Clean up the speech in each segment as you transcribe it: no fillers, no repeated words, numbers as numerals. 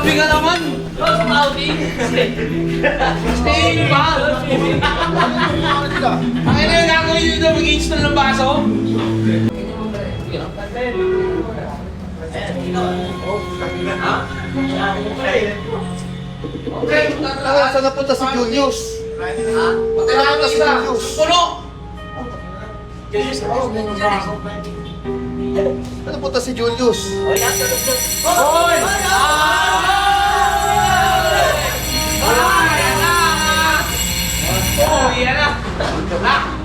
Grabe ka naman! Stay ba? Ang ina yung gagawin nyo na mag-install ng baso? Okay, Saan napunta si Julius? magkailangan na sila. Puno! Saan napunta si Julius? Hoy! Oh, yan na!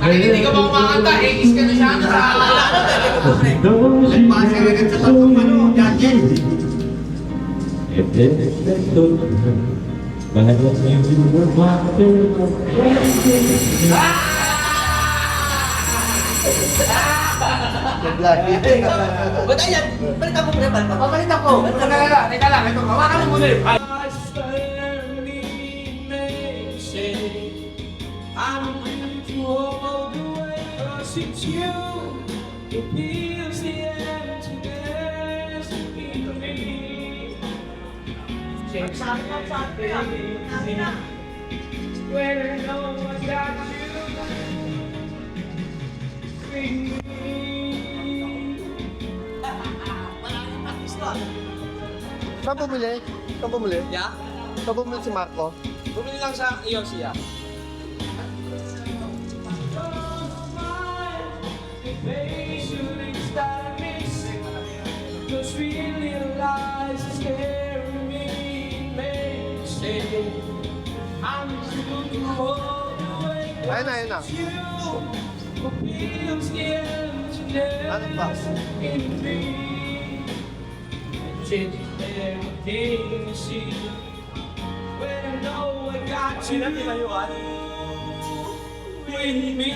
Hindi ka ba kumakanta? Egis ka na siya na sa... Ba't ayan? Balitan mo muna ba? Papalitan ko! Teka lang, ito. Hawakan mo muna yun. I'm willing to hold the way, 'cause it's you who feels the emptiness in me. When I know I got you, bring me. Saan bumili? Saan bumili? Yeah? Saan bumili si Marco? Bumili lang sa iyo siya. Ayun na, ayun na. Anong box? Sino tinayuan? With me.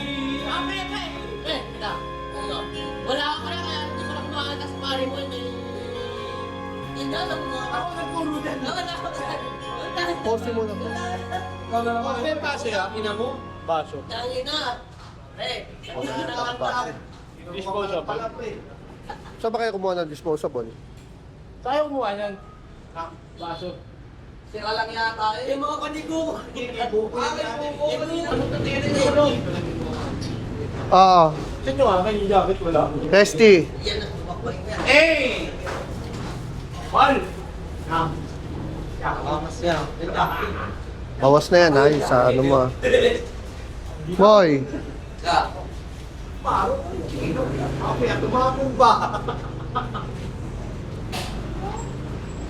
Wala ka pala kaya hindi ko na kumakanta sa pare mo. Hindi na lang mga... Ako nagpuro din. Wala ka pala. Pause mo na po. Ano yung baso ya? Ina mo? Baso. Tangi na. Pause na nakabase. Disposable. Saan ba kayo kumuha ng disposable? Tayo kumuha yan. Baso. Sira lang yata eh. Yung mga kanigo. Oo. Saan nyo nga? Kanyang jacket wala. Resty. Yan ang tumakbo niya. Hey! Paul! Bawas na yan ha, yung sa ano mo ah. Boy!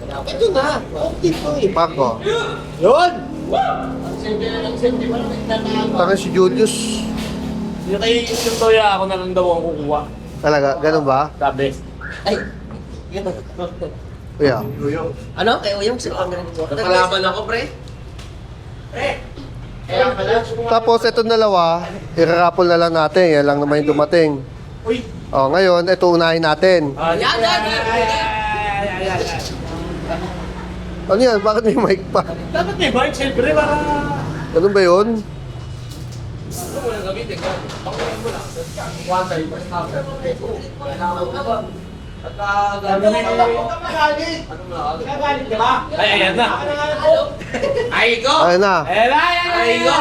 Ito na. Okay to eh. Marco. Yun! Ang sindi mo lang nagtatawag. Parang si Julius. Yung kay yung toya ako na lang daw ang kukuha. Talaga, ganun ba? Sabi. Ay. Yan. Kuya. Ano? Kay Uyong sila ang ganun. Nakalaban ako, pre. Kaya pala. Tapos itong dalawa, irarapol na lang natin. Yan lang naman yung dumating. Uy! O, ngayon, ito unahin natin. Yan. Ano yan? Bakit may mic pa? Dapat may bike, siyempre, para... Ganun ba yun? Ano mo lang gamitin ka? Pakuhin mo lang. One time, first half. At gagawin mo lang. Ano mo lang? Gagalit ka ba? Ay, ayan na. Ay, go! Ayun na. Ayan na, ayan na, ay, go!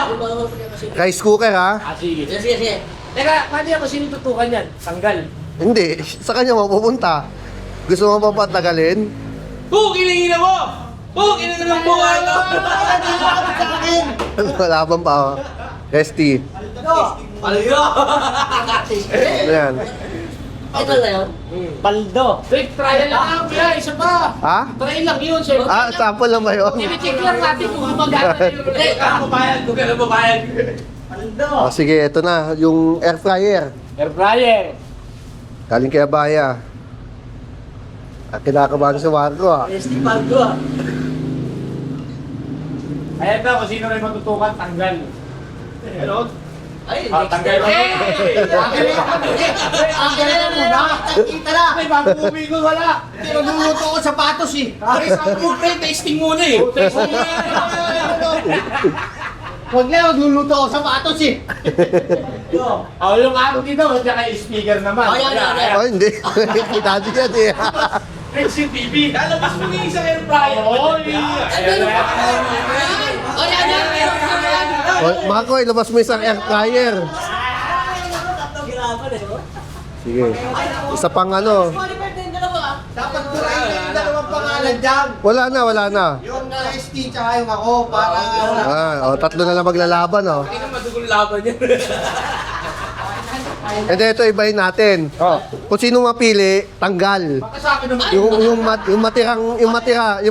Rice cooker ha? Sige, sige. Teka, paano ako sino tutukan yan? Tanggal. Hindi. Sa kanya mapupunta. Gusto mo pa patagalin? Kilingin mo! Kilingin ng buhay mo! Laban pa oh. Resty. Paldo! Ano yan? Ito na yun. Paldo! Wait, trial lang ako yan, isa pa! Ha? Try lang yun, sir. Ah, sample lang ba yun? I-check lang natin kung gumagana na yun. Kung bayad, kung gano'n babayad. Paldo! Oh, sige, ito na. Yung air fryer. Air fryer! Galing kay Abaya. Kinakabahan si Marco ah. Resty Paldo ah. Ayan na, kung sino rin matutukan, tanggal. Ano? Ay, Tanggal na. Tanggal na muna. Kita na. Ay, bago bumigol, wala. Niluluto ko sapatos eh. Ay, sabi mo, pre, tasting muna eh. Tasting muna. Huwag na, magluluto ako sapatos eh. Oh, yung app dito, at saka yung speaker naman. Oh, yan. Oh, hindi. Kita din yan eh. Flex yung TV. Lalabas mo yung isang air fryer. Oo, O yan, yan. Mako, ilabas mo isang air fryer. Sige. Isa pang ano. Qualified na yung dalawa. Dapat turahin na yung dalawang pangalan dyan. Wala na. Yung ST tsaka yung ako para... Tatlo na lang maglalaban, oh. Hindi na madugong laban yan. And then ito, ibahin natin. Kung sino mapili, tanggal. Baka sa akin naman. Yung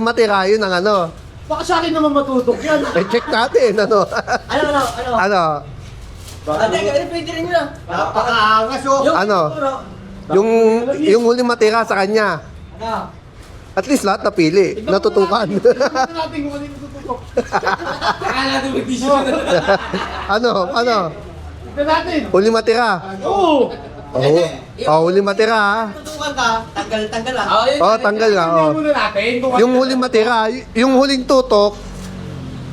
matira, yun ang ano. Baka sa akin naman matutok yan. Check natin, ano. Ano? Ate, pwede rin yun. Napakaangas oh. Ano? Yung huli matira sa kanya. At least lahat napili, natutukan. Tignan natin kung ano yung matututok. Kaya natin mag-tissue na. Ano? Tignan natin. Huli matira. Oo. Huli matira, ha? Tutukan ka, tanggal ah. Tanggal ka, Tignan muna natin. Yung huling matira, yung huling tutok,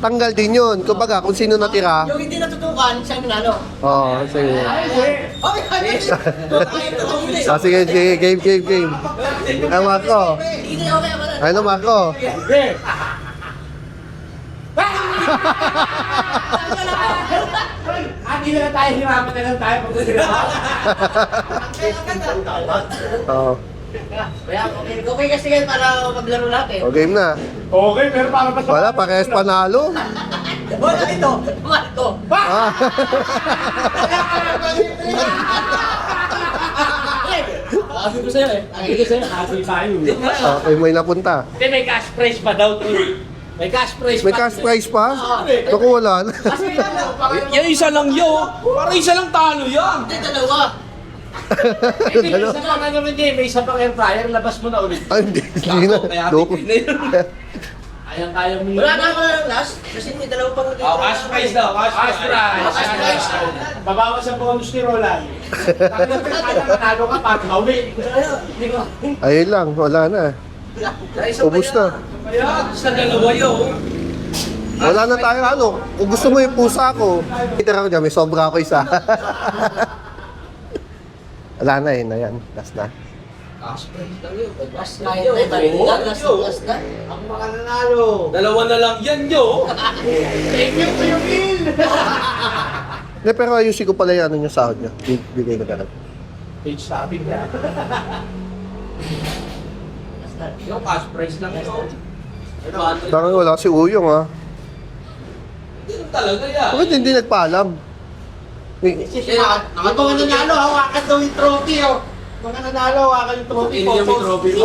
tanggal din yun. Kumbaga, kung sino natira. Yung hindi natutukan, siyang nanalo. Sige. Okay, Sige, game. Marco. Hindi, okay ako na. Ano, Marco? Okay. Hindi na tayo hirapan na lang tayo. Okay kasi yan para maglaro natin. Game na. Okay, pero para pa sa... Wala, parehas panalo. Wala ito, Marco. Sabi ko sa'yo kasi tayo. Okay, may napunta. Hindi, may cash prize pa daw to. May cash prize pa. May cash prize pa? Naku, wala na. Kasi Yan isa lang yo. Parang isa lang talo yan. hindi dalawa. Hindi, may isa pa naman din. May isa pang air fryer. Labas mo na ulit. Hindi na. Loko. Kaya mo Wala na ako ng last. Kasi may dalawa pang Cash prize daw. Cash prize. Cash prize. Babawas ang bonus ni Roland. Kaya manalo ka pag mauwi. Hindi ko. Ayun lang, wala na. Ubus na. Kaya, sa dalawa yun. Wala na tayo ano. Kung gusto mo yung pusa ko, itira ko dyan, may sobra ako isa. Wala na na yan. Last na. Cash prize daw yun. Last na yun. Last na. Ang mga nanalo. Dalawa na lang yan yo. Thank you to your bill. Hindi, pero ayusin ko pala yung ano yung sahod niya. Bigay ko na. Page topic na. Yung cash prize lang yun. Parang wala si Uyong, ha. Hindi lang talaga yan. Bakit hindi nagpaalam? Ang mga nanalo, hawakan daw yung trophy oh. Mga nanalo, hawakan yung trophy. Hindi yung may trophy mo.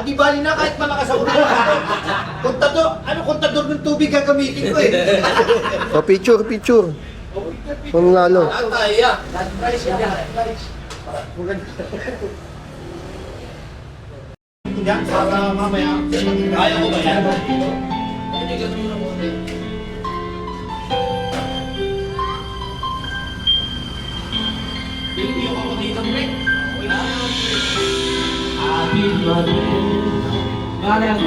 Di bali na kahit malakas ako na. Kontador ng tubig gagamitin ko eh. O, picture. Kung nalo. Tayo yan. Yan, para mamaya. Kaya ko ba yan? Hindi ka naman ako. Hindi ako dito, pre. Happy birthday. Parang,